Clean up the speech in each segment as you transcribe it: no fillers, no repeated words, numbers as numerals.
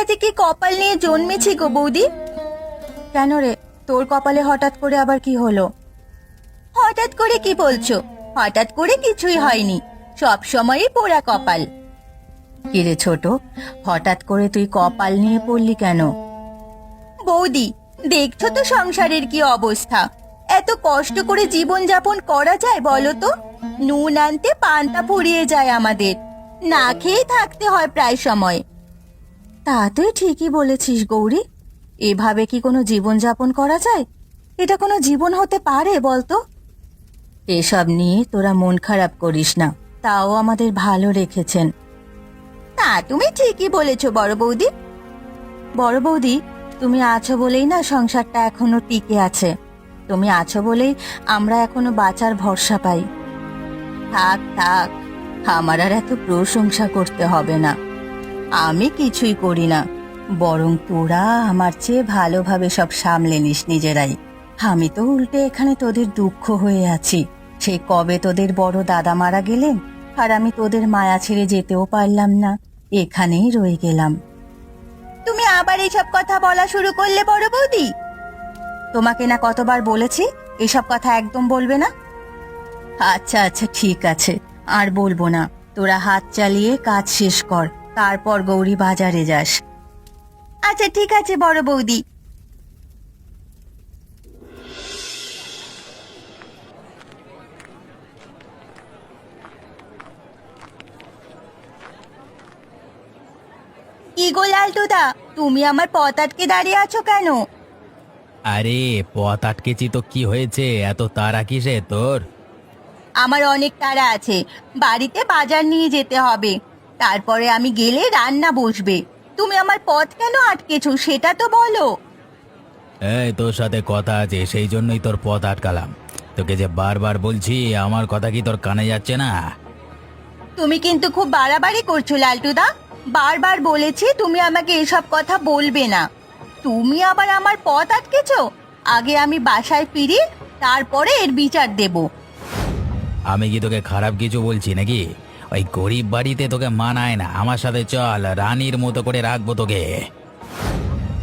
যে কি কপাল নিয়ে জন্মেছি গো বৌদি। কেন রে, তোর কপালে হঠাৎ করে আবার কি হলো? হঠাৎ করে কি বলছো? হঠাৎ করে কিছুই হয়নি, সব সময়ই পোড়া কপাল। কিরে ছোট, হঠাৎ করে তুই কপাল নিয়ে পড়লি কেন? বৌদি, দেখছো তো সংসারের কি অবস্থা। এত কষ্ট করে জীবন যাপন করা যায় বলো তো? নুন আনতে পান্তা ফুরিয়ে যায় আমাদের, না খেয়ে থাকতে হয় প্রায় সময়। তা তুই ঠিকই বলেছিস গৌরী, এভাবে কি কোনো জীবন যাপন করা যায়? এটা কোনো জীবন হতে পারে বলতো? এসব নিয়ে তোরা মন খারাপ করিস না, তাও আমাদের ভালো রেখেছেন। তা তুমি ঠিকই বলেছো বড় বৌদি। বড় বৌদি, তুমি আছো বলেই না সংসারটা এখনো টিকে আছে। তুমি আছো বলেই আমরা এখনো বাঁচার ভরসা পাই। থাক থাক, আমার আর এত প্রশংসা করতে হবে না। আমি কিছুই করি না, বরং তোরা আমার চেয়ে ভালোভাবে সব সামলে নিস নিজেরাই। আমি তো উল্টে এখানে তোদের দুঃখ হয়ে আছি। সে কবে তোদের বড় দাদা মারা গেলেন, আর আমি তোদের মায়া ছেড়ে যেতেও পারলাম না, এখানেই রয়ে গেলাম। তুমি আবার এসব কথা বলা শুরু করলে বড় বৌদি? তোমাকে না কতবার বলেছি এসব কথা একদম বলবে না। আচ্ছা আচ্ছা ঠিক আছে, আর বলবো না। তোরা হাত চালিয়ে কাজ শেষ কর, তারপর গৌরী বাজারে যাস। আচ্ছা ঠিক আছে বড় বৌদি। কি গো লালটুদা, তুমি আমার পথ আটকে দাঁড়িয়ে আছো কেন? আরে, পথ আটকেছি তো কি হয়েছে? এত তাড়া কিসে তোর? আমার অনেক তাড়া আছে, বাড়িতে বাজার নিয়ে যেতে হবে, তারপরে আমি গেলে রান্না বসবে। তুমি আমার পথ কেন আটকেছো সেটা তো বলো। এই, তোর সাথে কথা আছে সেই জন্যই তোর পথ আটকালাম। তোকে যে বারবার বলছি, আমার কথা কি তোর কানে যাচ্ছে না? তুমি কিন্তু খুব বাড়াবাড়ি করছো লালটুদা। বারবার বলেছি তুমি আমাকে এসব কথা বলবে না, তুমি আবার আমার পথ আটকেছো। আগে আমি বাসায় ফিরি, তারপরে এর বিচার দেব। আমি কি তোকে খারাপ কিছু বলছি নাকি? ওই গরিব বাড়িতে তোকে মানায় না। আমার সাথে চল, রানীর মতো করে রাখবো তোকে।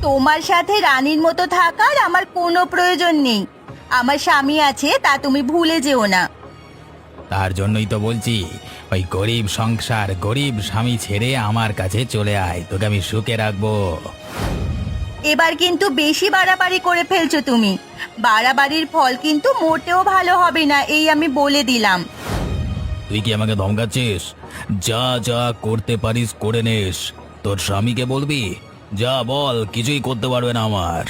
তোমার সাথে রানীর মতো থাকার আমার কোনো প্রয়োজন নেই। আমার স্বামী আছে, তা তুমি ভুলে যেও না। তার জন্যই তো বলছি, ওই গরিব সংসার, গরিব স্বামী ছেড়ে আমার কাছে চলে আয়, তোকে আমি সুখে রাখবো। এবার কিন্তু বেশি বাড়াবাড়ি করে ফেলছো তুমি। বাড়াবাড়ির ফল কিন্তু মোটেও ভালো হবে না, এই আমি বলে দিলাম। তুই কি আমাকে ধমকাচ্ছিস? যা যা করতে পারিস করে নিস। তোর স্বামীকে বলবি, যা বল, কিছুই করতে পারবে না আমার।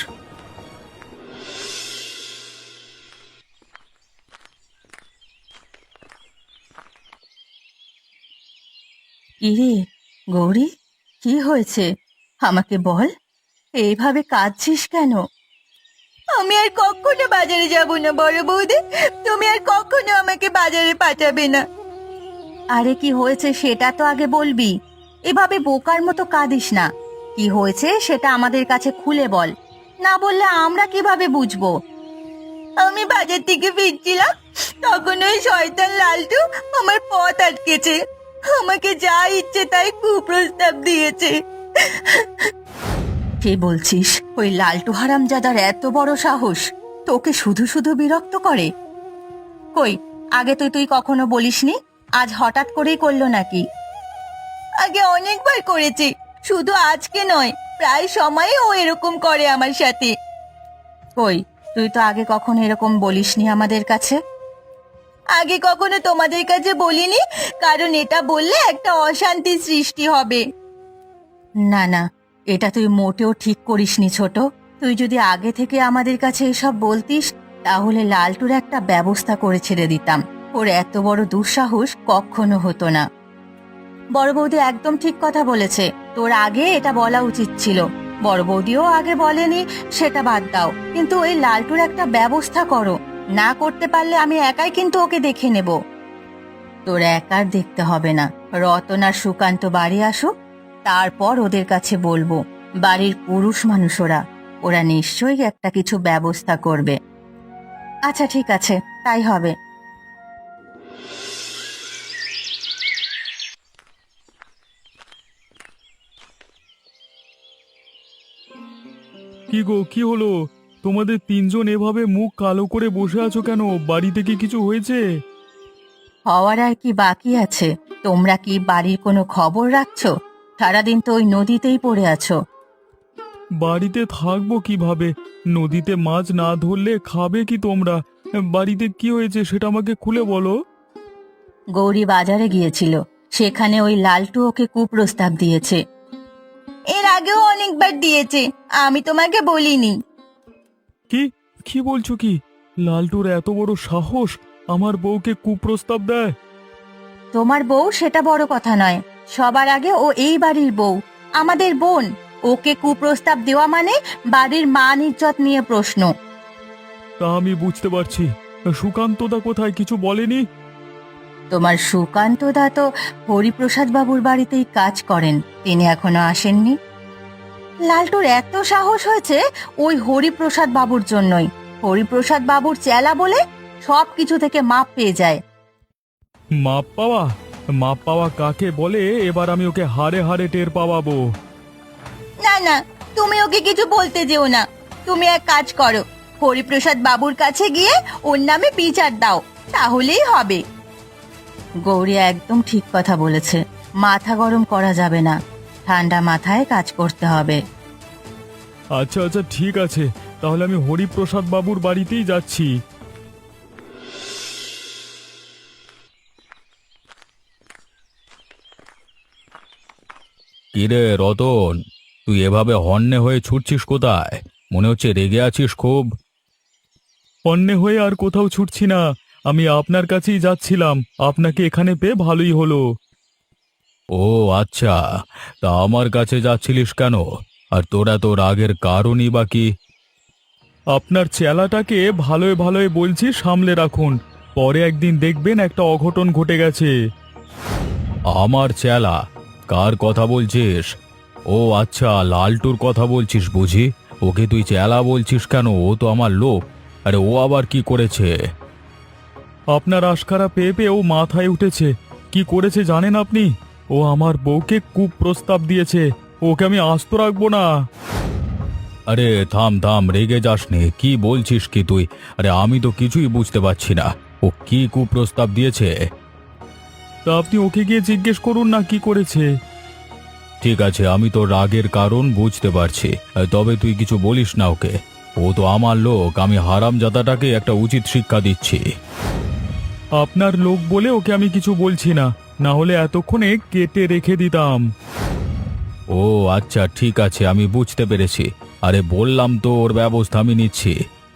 ইরে গৌরী, কি হয়েছে আমাকে বল, এইভাবে কাঁদছিস কেন? আমি আর কখনো বাজারে যাব না বড় বৌদি, তুমি আর কখনো আমাকে বাজারে পাঠাবে না। আরে কি হয়েছে সেটা তো আগে বলবি, এভাবে বোকার মতো কাঁদিস না। কি হয়েছে সেটা আমাদের কাছে খুলে বল, না বললে আমরা কিভাবে বুঝবো? আমি বাজার থেকে ফিরছিলাম, তখন ওই শয়তান লালটু আমার পথ আটকেছে, আমাকে যা ইচ্ছে তাই কুপ্রস্তাব দিয়েছে। কে বলছিস? ওই লালটু হারামজাদার এত বড় সাহস, তোকে শুধু শুধু বিরক্ত করে? কই, আগে তুই তুই কখনো বলিসনি, আজ হঠাৎ করেই করলো নাকি? আগে অনেকবার করেছে, শুধু আজকে নয়, প্রায় সময় ও এরকম করে আমার সাথে। কই, তুই তো আগে কখনো এরকম বলিসনি আমাদের কাছে। আগে কখনো তোমাদের কাছে বলিনি, কারণ এটা বললে একটা অশান্তি সৃষ্টি হবে। না না, এটা তুই মোটেও ঠিক করিসনি ছোট। তুই যদি আগে থেকে আমাদের কাছে এসব বলতিস, তাহলে লালটুর একটা ব্যবস্থা করে ছেড়ে দিতাম। ওর এত বড় দুঃসাহস কখনো হতো না। বড় বৌদি একদম ঠিক কথা বলেছে, তোর আগে এটা বলা উচিত ছিল। বড় বৌদিও আগে বলেনি, সেটা বাদ দাও, কিন্তু ওই লালটুর একটা ব্যবস্থা করো। না করতে পারলে আমি একাই কিন্তু ওকে দেখে নেব। তোর একার দেখতে হবে না, রতন আর সুকান্ত বাড়ি আসুক, তারপর ওদের কাছে বলবো। বাড়ির পুরুষ মানুষ ওরা, ওরা নিশ্চয়ই একটা কিছু ব্যবস্থা করবে। আচ্ছা ঠিক আছে, তাই হবে। কি গো, কি হলো? তোমাদের তিনজন এভাবে মুখ কালো করে বসে আছো কেন? বাড়িতে কি কিছু হয়েছে? হওয়ার আর কি বাকি আছে? তোমরা কি বাড়ির কোনো খবর রাখছো? সারাদিন তো ওই নদীতেই পড়ে আছো। বাড়িতে থাকবো কিভাবে? নদীতে মাছ না ধরলে খাবে কি তোমরা? বাড়িতে কি হয়েছে সেটা আমাকে খুলে বলো। গৌরী বাজারে গিয়েছিল, সেখানে ওই লালটু ওকে কুপ্রস্তাব দিয়েছে। এর আগেও অনেকবার দিয়েছে, আমি তোমাকে বলিনি। কি কি বলছো কি? লালটুর এত বড় সাহস আমার বউকে কুপ্রস্তাব দেয়? তোমার বউ সেটা বড় কথা নয়, সবার আগে ও এই বাড়ির বউ, আমাদের বোন। ওকে কুপ্রস্তাব দেওয়া মানে বাড়ির মান ইজ্জত নিয়ে প্রশ্ন। তা আমি বুঝতে পারছি। সুকান্তদা কোথায়, কিছু বলেনি? তোমার সুকান্ত দা তো হরিপ্রসাদ বাবুর বাড়িতেই কাজ করেন, তিনি এখনো আসেননি। লালটুর এত সাহস হয়েছে ওই হরিপ্রসাদ বাবুর জন্যই। হরিপ্রসাদ বাবুর চেলা বলে সব কিছু থেকে মাপ পেয়ে যায়। মাপ পাওয়া? মাপ পাওয়া কাকে বলে? এবার আমি ওকে হাড়ে হাড়ে টের পাওয়াবো। না না, তুমি ওকে কিছু বলতে যেও না। তুমি এক কাজ করো, হরিপ্রসাদ বাবুর কাছে গিয়ে ওর নামে বিচার দাও, তাহলেই হবে। গৌরী একদম ঠিক কথা বলেছে, মাথা গরম করা যাবে না, ঠান্ডা মাথায় কাজ করতে হবে। আচ্ছা আচ্ছা, ঠিক আছে, তাহলে আমি হরিপ্রসাদ বাবুর বাড়িতেই যাচ্ছি। কিরে রতন, তুই এভাবে হন্যে হয়ে ছুটছিস কোথায়? মনে হচ্ছে রেগে আছিস খুব। অন্যে হয়ে আর কোথাও ছুটছি না, আমি আপনার কাছেই যাচ্ছিলাম। আপনাকে এখানে পেয়ে ভালোই হলো। ও আচ্ছা, তা আমার কাছে যাচ্ছিলিস কেন? আর তোরা তো রাগের কারণই বা কি? আপনার চেলাটাকে ভালোয় ভালোয় বলছি সামলে রাখুন, পরে একদিন দেখবেন একটা অঘটন ঘটে গেছে। আমার চেলা? কার কথা বলছিস? ও আচ্ছা, লালটুর কথা বলছিস বুঝি। ওকে তুই চেলা বলছিস কেন? ও তো আমার লোক। আরে ও আবার কি করেছে? আপনার আশকারা পেয়ে পেয়ে ও মাথায় উঠেছে। কি করেছে জানেন আপনি? ও আমার বউকে কুপ্রস্তাব দিয়েছে। ওকে আমি আস্ত রাখবো না। আরে থাম থাম, রেগে যাস নে। কি বলছিস কি তুই? আরে আমি তো কিছুই বুঝতে পারছি না। ও কি কুপ্রস্তাব দিয়েছে? তা আপনি ওকে গিয়ে জিজ্ঞেস করুন না কি করেছে। ঠিক আছে, আমি তো রাগের কারণ বুঝতে পারছি, তবে তুই কিছু বলিস না ওকে। ও তো আমার লোক, আমি হারামজাদাটাকে একটা উচিত শিক্ষা দিচ্ছি। আপনার লোক বলে ওকে আমি কিছু বলছি না, না হলে এতক্ষণে কেটে রেখে দিতাম। ও আচ্ছা, ঠিক আছে, আমি বুঝতে পেরেছি। আরে বললাম তো ওর ব্যবস্থা আমি নিচ্ছি।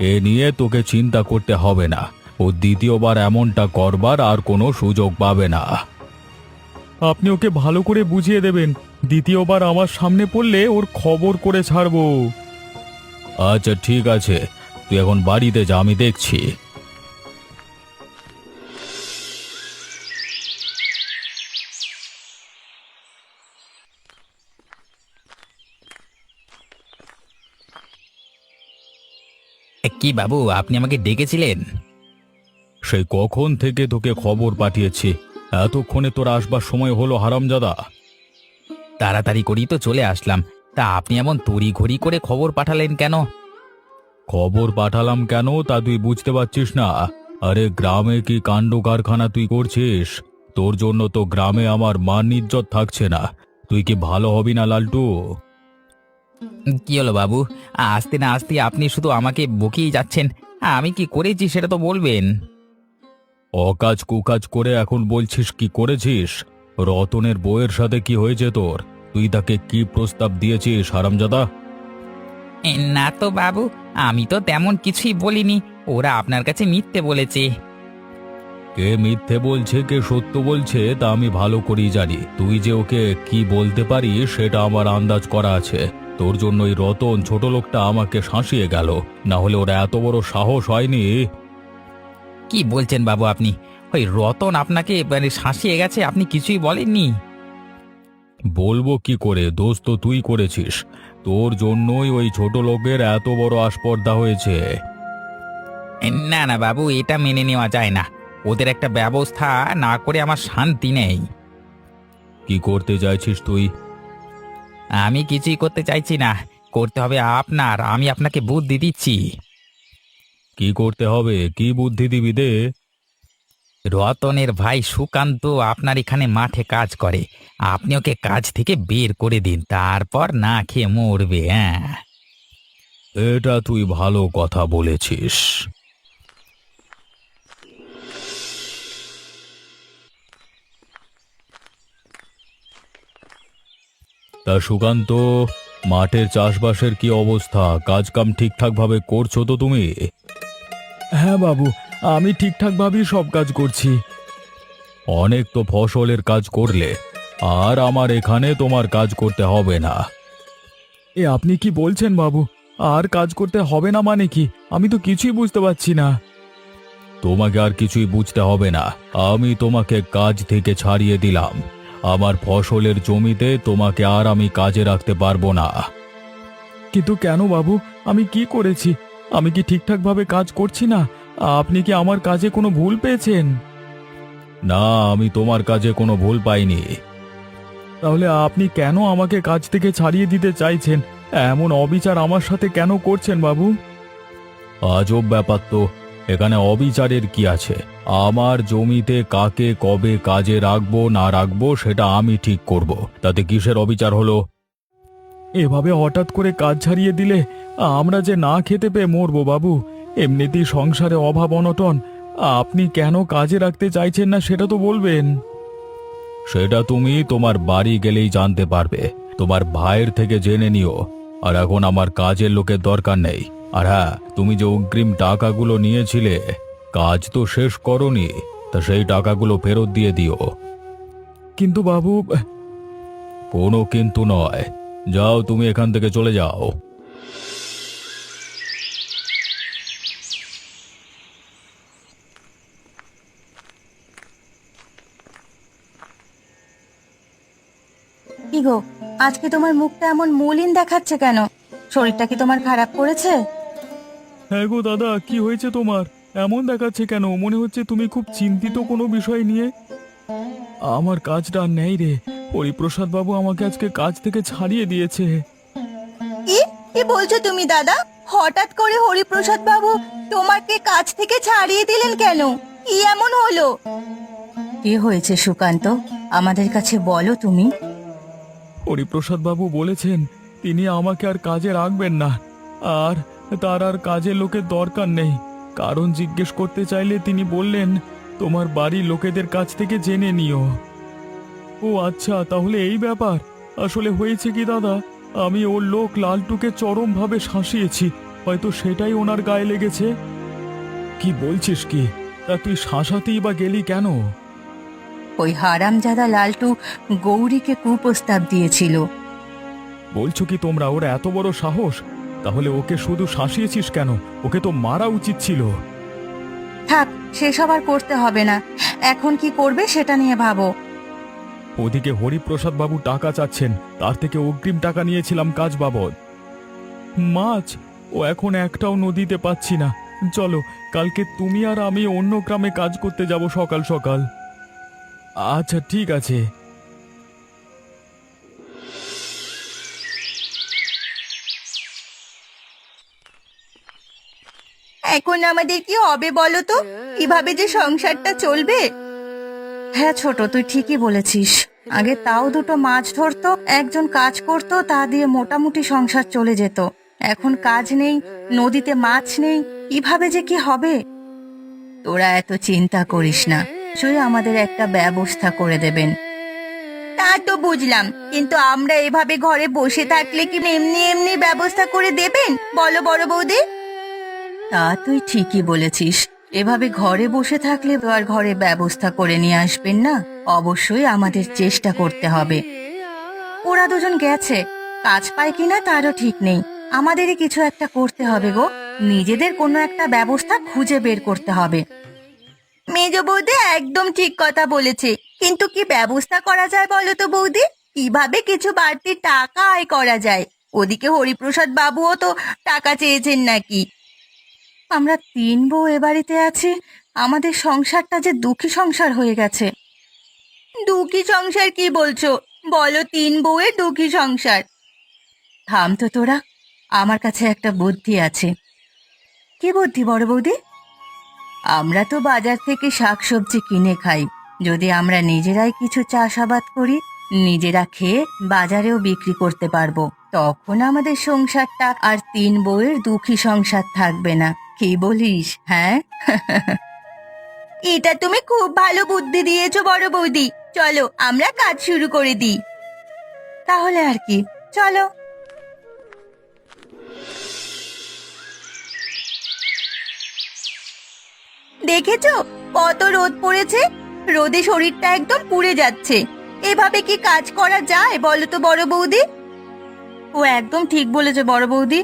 এ নিয়ে তোকে চিন্তা করতে হবে না। ও দ্বিতীয়বার এমনটা করবার আর কোনো সুযোগ পাবে না। আপনি ওকে ভালো করে বুঝিয়ে দেবেন, দ্বিতীয়বার আমার সামনে পড়লে ওর খবর করে ছাড়বো। আচ্ছা ঠিক আছে, তুই এখন বাড়িতে যা, আমি দেখছি। কি বাবু, আপনি আমাকে ডেকেছিলেন? সেই কখন থেকে তোকে খবর পাঠিয়েছি, এতক্ষণে তোর আসবার সময় হলো হারামজাদা? তাড়াতাড়ি করেই তো চলে আসলাম, তা আপনি এমন তড়িঘড়ি করে খবর পাঠালেন কেন? খবর পাঠালাম কেন তা তুই বুঝতে পারছিস না? আরে গ্রামে কি কাণ্ড কারখানা তুই করছিস! তোর জন্য তো গ্রামে আমার মান ইজ্জত থাকছে না। তুই কি ভালো হবি না লালটু? কি হলো বাবু, আসতে না আসতে আপনি শুধু আমাকে বকেই যাচ্ছেন। আমি কি করেছি সেটা তো বলবেন। অকাজ কুকাজ করে এখন বলছিস কি করেছিস? রতনের বউয়ের সাথে কি হয়েছে তোর? তুই তাকে কি প্রস্তাব দিয়েছিস হারামজাদা? না তো বাবু, আমি তো তেমন কিছুই বলিনি। ওরা আপনার কাছে মিথ্যে বলেছে। কে মিথ্যে বলছে কে সত্য বলছে তা আমি ভালো করেই জানি। তুই যে ওকে কি বলতে পারিস সেটা আমার আন্দাজ করা আছে। তোর জন্য ওই রতন ছোট লোকটা আমাকে শাসিয়ে গেল, না হলে ওরা এত বড় সাহস হয়নি। কি বলছেন বাবু আপনি? ওই রতন আপনাকে মানে শাসিয়ে গেছে, আপনি কিছুই বলেননি? বলবো কি করে? দোষ তো তুই করেছিস। তোর জন্যই ওই ছোট লোকের এত বড় আসপর্দা হয়েছে। না না বাবু, এটা মেনে নেওয়া যায় না। ওদের একটা ব্যবস্থা না করে আমার শান্তি নেই। কি করতে চাইছিস তুই? আমি কিছুই করতে চাইছি না। করতে হবে আপনার, আমি আপনাকে বুদ্ধি দিচ্ছি। কি করতে হবে, কি বুদ্ধি দিবি দে? রতনের ভাই সুকান্ত আপনার এখানে মাঠে কাজ করে, আপনি ওকে কাজ থেকে বের করে দিন, তারপর না খেয়ে মরবে। হ্যাঁ, এটা তুই ভালো কথা বলেছিস। তা সুকান্ত, মাঠের চাষবাসের কি অবস্থা? কাজ কাম ঠিকঠাক ভাবে করছো তো তুমি? হ্যাঁ বাবু, আমি ঠিকঠাকভাবেই সব কাজ করছি। অনেক তো ফসলের কাজ করলে, আর আমার এখানে তোমার কাজ করতে হবে না। এ আপনি কি বলছেন বাবু? আর কাজ করতে হবে না মানে কি? আমি তো কিছুই বুঝতে পারছি না। তোমাকে আর কিছুই বুঝতে হবে না, আমি তোমাকে কাজ থেকে ছাড়িয়ে দিলাম। আমার ফসলের জমিতে তোমাকে আর আমি কাজে রাখতে পারবো না। কিন্তু কেন বাবু? আমি কি করেছি? আমি কি ঠিকঠাকভাবে কাজ করছি না? আপনি কি আমার কাজে কোনো ভুল পেয়েছেন? না, আমি তোমার কাজে কোনো ভুল পাইনি। তাহলে আপনি কেন আমাকে কাজ থেকে ছাড়িয়ে দিতে চাইছেন? এমন অবিচার আমার সাথে কেন করছেন বাবু? আজব ব্যাপার তো, এখানে অবিচারের কি আছে? আমার জমিতে কাকে কবে কাজে রাখবো না রাখবো সেটা আমি ঠিক করব, তাতে কিসের অবিচার হলো? এভাবে হঠাৎ করে কাজ ছাড়িয়ে দিলে আমরা যে না খেতে পেয়ে মরবো বাবু। এমনিতেই সংসারে অভাব অনটন, আপনি কেন কাজে রাখতে চাইছেন না সেটা তো বলবেন। সেটা তুমি তোমার বাড়ি গেলেই জানতে পারবে, তোমার ভাইয়ের থেকে জেনে নিও। আর এখন আমার কাজের লোকের দরকার নেই। আর হ্যাঁ, তুমি যে অগ্রিম টাকাগুলো নিয়েছিলে, কাজ তো শেষ করনি, তা সেই টাকাগুলো ফেরত দিয়ে দিও। কিন্তু বাবু, কোনো কিন্তু নয়, যাও তুমি এখান থেকে চলে যাও। কি গো, আজকে তোমার মুখটা এমন মলিন দেখাচ্ছে কেন? শরীরটা কি তোমার খারাপ করেছে? হ্যাঁ গো দাদা, কি হয়েছে তোমার? এমন দেখাচ্ছে কেন? মনে হচ্ছে তুমি খুব চিন্তিত কোনো বিষয় নিয়ে। আমার কাজটা আর নেই রে। হরিপ্রসাদ বাবু আমাকে আজকে কাজ থেকে ছাড়িয়ে দিয়েছে। কি কি বলছো তুমি দাদা? হঠাৎ করে হরিপ্রসাদ বাবু তোমাকে কাজ থেকে ছাড়িয়ে দিলেন কেন? কি এমন হলো? কি হয়েছে সুকান্ত, আমাদের কাছে বলো তুমি। হরিপ্রসাদ বাবু বলেছেন তিনি আমাকে আর কাজে রাখবেন না, আর তার আর কাজের লোকের দরকার নেই। কারণ জিজ্ঞেস করতে চাইলে তিনি বললেন তোমার বাড়ির লোকেদের কাছ থেকে জেনে নিও। ও আচ্ছা, তাহলে এই ব্যাপার। আসলে হয়েছে কি দাদা, আমি ওর লোক লালটুকে চরমভাবে শাসিয়েছি, হয়তো সেটাই ওনার গায়ে লেগেছে। কি বলছিস কি? তা তুই শাসাতেই বা গেলি কেন? ওই হারামজাদা লালটু গৌরীকে কুপ্রস্তাব দিয়েছিল। বলছো কি তোমরা? ওর এত বড় সাহস! তাহলে ওকে শুধু শাসিয়েছিস কেন? ওকে তো মারা উচিত ছিল। থাক, সেসব আর করতে হবে না। এখন কি করবে সেটা নিয়ে ভাবো। ওদিকে হরিপ্রসাদ বাবু টাকা চাচ্ছেন, তার থেকে অগ্রিম টাকা নিয়েছিলাম কাজ বাবদ। মাছ ও এখন একটাও নদীতে পাচ্ছি না। চলো, কালকে তুমি আর আমি অন্য গ্রামে কাজ করতে যাব সকাল সকাল। আচ্ছা ঠিক আছে। এখন আমাদের কি হবে বলো তো? কিভাবে যে সংসারটা চলবে? হ্যাঁ ছোট, তুই ঠিকই বলেছিস। আগে তাও দুটো মাছ ধরতো, একজন কাজ করতো, তা দিয়ে মোটামুটি সংসার চলে যেত। এখন কাজ নেই, নদীতে মাছ নেই, কিভাবে যে কি হবে? তোরা এত চিন্তা করিস না, নিশ্চয়ই আমাদের একটা ব্যবস্থা করে দেবেন। তা তো বুঝলাম, কিন্তু আমরা এভাবে ঘরে বসে থাকলে কি এমনি এমনি ব্যবস্থা করে দেবেন বলো বড় বৌদি? তা তুই ঠিকই বলেছিস, এভাবে ঘরে বসে থাকলে তো আর ঘরে ব্যবস্থা করে নিয়ে আসবেন না। অবশ্যই আমাদের চেষ্টা করতে হবে। ওরা দুজন গেছে, কাজ পায় কিনা তারও ঠিক নেই। আমাদেরই কিছু একটা করতে হবে গো, নিজেদের কোনো একটা ব্যবস্থা খুঁজে বের করতে হবে। মেজ বৌদি একদম ঠিক কথা বলেছে, কিন্তু কি ব্যবস্থা করা যায় বলো তো বৌদি? কিভাবে কিছু বাড়তি টাকা আয় করা যায়? ওদিকে হরিপ্রসাদ বাবুও তো টাকা চেয়েছেন নাকি। আমরা তিন বউ এ বাড়িতে আছি, আমাদের সংসারটা যে দুঃখী সংসার হয়ে গেছে। দুঃখী সংসার কি বলছো? বলো তিন বউয়ের দুঃখী সংসার। থাম তো তোরা, আমার কাছে একটা বুদ্ধি আছে। কি বুদ্ধি বড় বৌদি? আমরা তো বাজার থেকে শাকসবজি কিনে খাই, যদি আমরা নিজেরাই কিছু চাষাবাদ করি, নিজেরা খেয়ে বাজারেও বিক্রি করতে পারবো, তখন আমাদের সংসারটা আর 3 বউয়ের দুঃখী সংসার থাকবে না। কি বলিস? হ্যাঁ। এটা তুমি খুব ভালো বুদ্ধি দিয়েছো বড় বৌদি। চলো আমরা কাজ শুরু করে দিই। তাহলে আর কি, চলো। দেখেছো কত রোদ পড়েছে? রোদে শরীরটা একদম পুড়ে যাচ্ছে। এভাবে কি কাজ করা যায় বলো তো বড় বৌদি? ও একদম ঠিক বলেছে বড় বৌদি।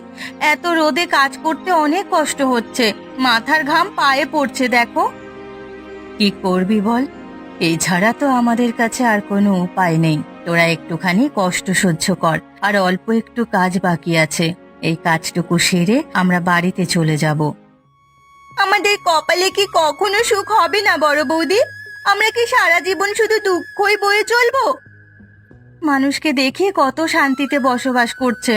এত রোদে কাজ করতে অনেক কষ্ট হচ্ছে, মাথার ঘাম পায়ে পড়ছে দেখো। কি করবি বল, এছাড়া তো আমাদের কাছে আর কোনো উপায় নেই। তোরা একটুখানি কষ্ট সহ্য কর, আর অল্প একটু কাজ বাকি আছে, এই কাজটুকু সেরে আমরা বাড়িতে চলে যাব। আমাদের কপালে কি কখনো সুখ হবে না বড় বৌদি? আমরা কি সারা জীবন শুধু দুঃখই বয়ে চলবো? মানুষকে দেখে কত শান্তিতে বসবাস করছে,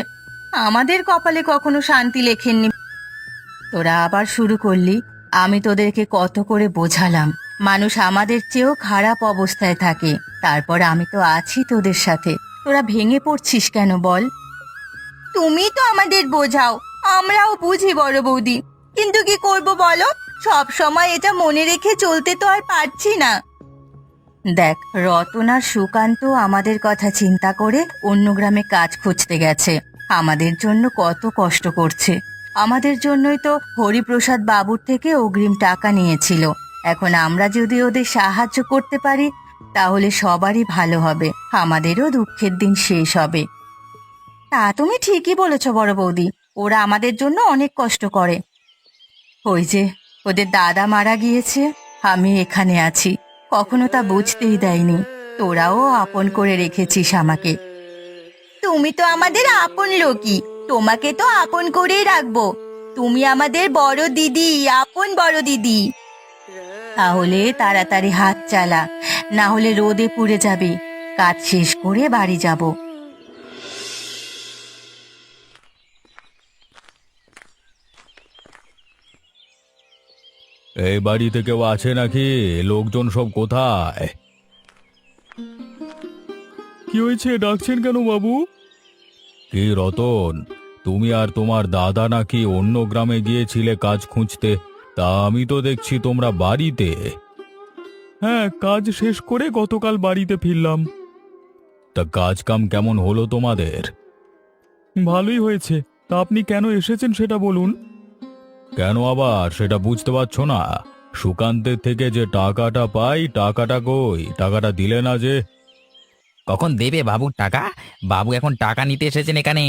আমাদের কপালে কখনো শান্তি লেখেননি। তোরা আবার শুরু করলি। আমি তোদেরকে কত করে বোঝালাম, মানুষ আমাদের চেয়েও খারাপ অবস্থায় থাকে, তারপর আমি তো আছি তোদের সাথে। তোরা ভেঙে পড়ছিস কেন বল? তুমি তো আমাদের বোঝাও, আমরাও বুঝি বড় বৌদি, কিন্তু কি করব বলো, সব সময় এটা মনে রেখে চলতে তো আর পারছি না। দেখ, রতন আর সুকান্ত আমাদের কথা চিন্তা করে অন্য গ্রামে কাজ খুঁজতে গেছে, আমাদের জন্য কত কষ্ট করছে। আমাদের জন্যই তো হরিপ্রসাদ বাবুর থেকে অগ্রিম টাকা নিয়েছিল। এখন আমরা যদি ওদের সাহায্য করতে পারি তাহলে সবারই ভালো হবে, আমাদেরও দুঃখের দিন শেষ হবে। তা তুমি ঠিকই বলেছ বড় বৌদি, ওরা আমাদের জন্য অনেক কষ্ট করে। ওই যে ওদের দাদা মারা গিয়েছে, আমি এখানে আছি, কখনো তা বুঝতেই দেয়নি। তোরাও আপন করে রেখেছিস আমাকে। তুমি তো আমাদের আপন লোকই, তোমাকে তো আপন করেই রাখবো। তুমি আমাদের বড় দিদি, আপন বড় দিদি। তাহলে তাড়াতাড়ি হাত চালা, না হলে রোদে পুড়ে যাবে। কাজ শেষ করে বাড়ি যাব। এই বাড়িতে কেউ আছে নাকি? লোকজন সব কোথায়? কি হয়েছে, ডাকছেন কেন বাবু? কি রতন, তুমি আর তোমার দাদা নাকি অন্য গ্রামে গিয়েছিলে কাজ খুঁজতে, তা আমি তো দেখছি তোমরা বাড়িতে। হ্যাঁ, কাজ শেষ করে গতকাল বাড়িতে ফিরলাম। তা কাজ কাম কেমন হলো তোমাদের? ভালোই হয়েছে। তা আপনি কেন এসেছেন সেটা বলুন। কেন আবার সেটা বুঝতে পারছো না? সুকান্তের থেকে যে টাকাটা পাই, টাকাটা কই? টাকাটা দিলে না যে। কখন দেবে বাবুর টাকা? বাবু এখন টাকা নিতে এসেছেন এখানে।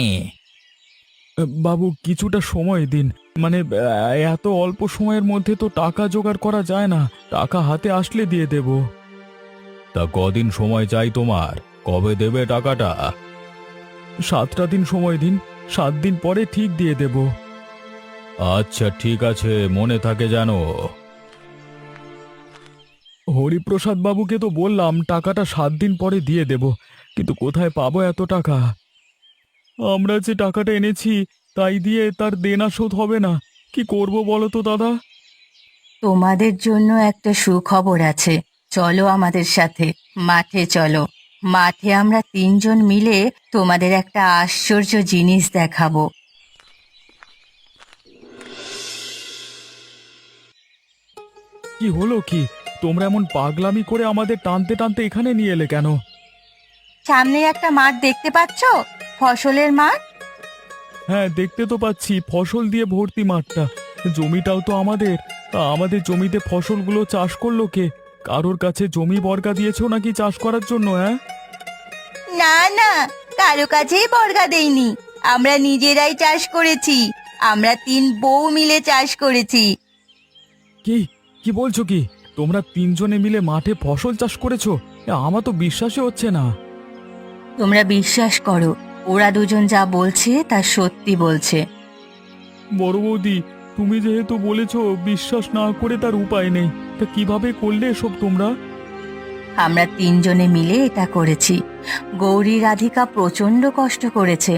বাবু কিছুটা সময় দিন, মানে এত অল্প সময়ের মধ্যে তো টাকা জোগাড় করা যায় না, টাকা হাতে আসলে দিয়ে দেব। তা কদিন সময় চাই তোমার? কবে দেবে টাকাটা? 7টা দিন সময় দিন, 7 দিন পরে ঠিক দিয়ে দেব। আচ্ছা ঠিক আছে, মনে থাকে জানো। হরিপ্রসাদ বাবুকে তো বললাম টাকাটা 7 দিন পরে দিয়ে দেব, কিন্তু কোথায় পাবো এত টাকা? আমরা যে টাকাটা এনেছি তাই দিয়ে তার দেনা শোধ হবে না, কি করব বলো তো দাদা? তোমাদের জন্য একটা সুখবর আছে, চলো আমাদের সাথে মাঠে চলো। মাঠে আমরা 3 জন মিলে তোমাদের একটা আশ্চর্য জিনিস দেখাবো। কি হলো কি? তোমরা এমন পাগলামি করে আমাদের টানতে টানতে এখানে নিয়ে এলে কেন? সামনে একটা মাঠ দেখতে পাচ্ছো, ফসলের মাঠ। হ্যাঁ, দেখতে তো পাচ্ছি, ফসল দিয়ে ভর্তি মাঠটা। জমিটাও তো আমাদের। তা আমাদের জমিতে ফসলগুলো চাষ করলো কে? কারোর কাছে জমি বর্গা দিয়েছো নাকি চাষ করার জন্য? হ্যাঁ, না না, কারো কাছেই বর্গা দেইনি, আমরা নিজেরাই চাষ করেছি। আমরা 3 বউ মিলে চাষ করেছি। কি কি বলছো কি? তোমরা 3 জনে মিলে মাঠে ফসল চাষ করেছো? আমার তো বিশ্বাসই হচ্ছে না। তোমরা বিশ্বাস করো, ওরা দুজন যা বলছে তা সত্যি বলছে। বড় বৌদি, তুমি যেহেতু বলেছো, বিশ্বাস না করে তার উপায় নেই। তা কিভাবে করলে এসব তোমরা? আমরা 3 জনে মিলে এটা করেছি। গৌরী রাধিকা প্রচন্ড কষ্ট করেছে।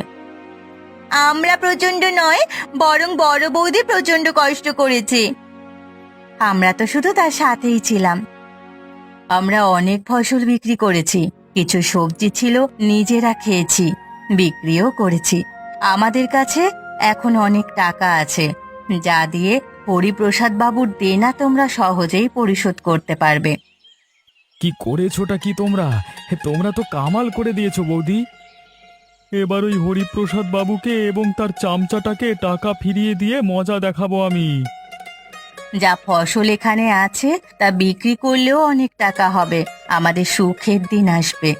আমরা প্রচন্ড নয়, বরং বড় বৌদি প্রচন্ড কষ্ট করেছে। আমরা তো শুধু তার সাথেই ছিলাম। আমরা অনেক ফসল বিক্রি করেছি, কিছু সবজি ছিল নিজেরা খেয়েছি, বিক্রিও করেছি। আমাদের কাছে এখন অনেক টাকা আছে, যা দিয়ে হরিপ্রসাদ বাবুর দেনা তোমরা সহজেই পরিশোধ করতে পারবে। কি করেছোটা কি তোমরা? তোমরা তো কামাল করে দিয়েছো বৌদি। এবার ওই হরিপ্রসাদ বাবুকে এবং তার চামচাটাকে টাকা ফিরিয়ে দিয়ে মজা দেখাবো আমি। যা ফসল এখানে আছে তা বিক্রি করলেও অনেক টাকা হবে, আমাদের সুখের দিন আসবে।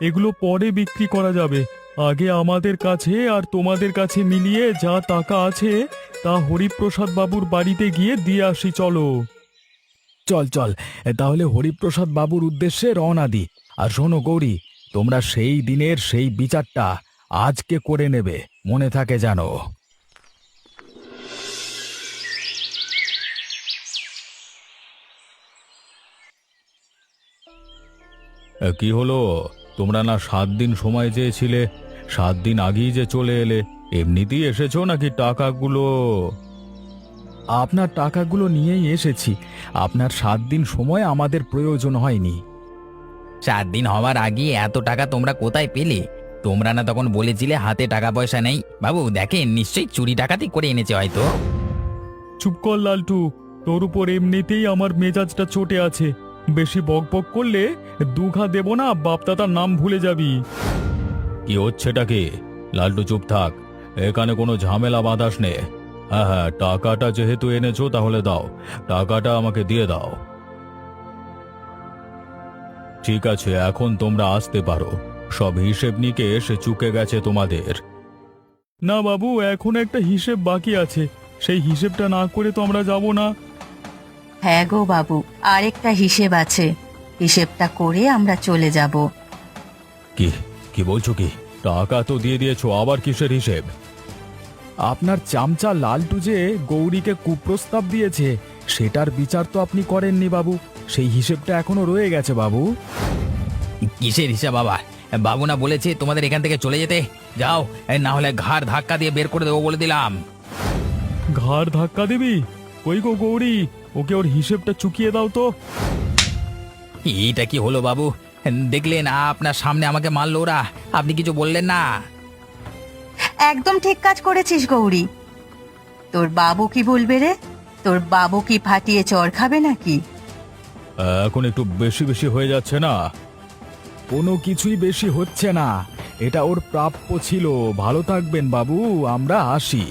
এগুলো পরে বিক্রি করা যাবে, আগে আমাদের কাছে আর তোমাদের কাছে মিলিয়ে যা টাকা আছে তা হরিপ্রসাদ বাবুর বাড়িতে গিয়ে দিয়ে আসি। চলো চল চল, তাহলে হরিপ্রসাদ বাবুর উদ্দেশ্যে রওনা দি। আর শোনো গৌরী, তোমরা সেই দিনের সেই বিচারটা আজকে করে নেবে, মনে থাকে জানো। কি হলো? তোমরা না 7 দিন সময় চেয়েছিলে? 7 দিন আগেই যে চলে এলে, এমনিতেই এসেছো নাকি টাকাগুলো? আপনার টাকাগুলো নিয়েই এসেছি। আপনার 7 দিন সময় আমাদের প্রয়োজন হয়নি। 4 দিন হওয়ার আগে এত টাকা তোমরা কোথায় পেলে? তোমরা না তখন বলেছিলে হাতে টাকা পয়সা নেই? বাবু দেখেন, নিশ্চয়ই চুরি ডাকাতি করে এনেছে হয়তো। চুপ কর লালটু, তোর উপর এমনিতেই আমার মেজাজটা চটে আছে। বেশি বকবক করলে দুঘা দেব না, বাপদাদার নাম ভুলে যাবি। কি হচ্ছেটা কি? লালটু চুপ থাক, এখানে কোনো ঝামেলা বাঁধাস নে। হ্যাঁ হ্যাঁ, টাকাটা যেহেতু এনেছো তাহলে দাও, টাকাটা আমাকে দিয়ে দাও। ঠিক আছে, এখন তোমরা আসতে পারো। সব হিসেব নিকেশ চুকে গেছে তোমাদের। না বাবু, এখন একটা হিসেব বাকি আছে, সেই হিসেবটা না করে তো আমরা যাব না। হ্যাঁ গো বাবু, আরেকটা হিসেব আছে, হিসেবটা করে আমরা চলে যাব। কি কি বলছো কি? টাকা তো দিয়ে দিয়েছো, আবার কিসের হিসেব? আপনার চামচা লালটু যে গৌরীকে কুপ্রস্তাব দিয়েছে, সেটার বিচার তো আপনি করেননি বাবু, সেই হিসেবটা এখনো রয়ে গেছে বাবু। কিসের হিসাব বাবা? বাবু না বলেছে তোমাদের এখান থেকে চলে যেতে? যাও, না হলে ঘাড় ধাক্কা দিয়ে বের করে দেবো বলে দিলাম। ঘাড় ধাক্কা দিবি? কই গো গৌরী, ওকে ওর হিসেবটা চুকিয়ে দাও তো। এইটা কি হলো বাবু? দেখলেন আপনার সামনে আমাকে মারলো ওরা, আপনি কিছু বললেন না? একদম ঠিক কাজ করেছিস গৌরী। তোর বাবু কি বলবে রে? তোর বাবু কি ফাটিয়ে চড় খাবে নাকি? এখন একটু বেশি বেশি হয়ে যাচ্ছে না? কোনো কিছুই বেশি হচ্ছে না, এটা ওর প্রাপ্য ছিল। ভালো থাকবেন বাবু, আমরা আসি।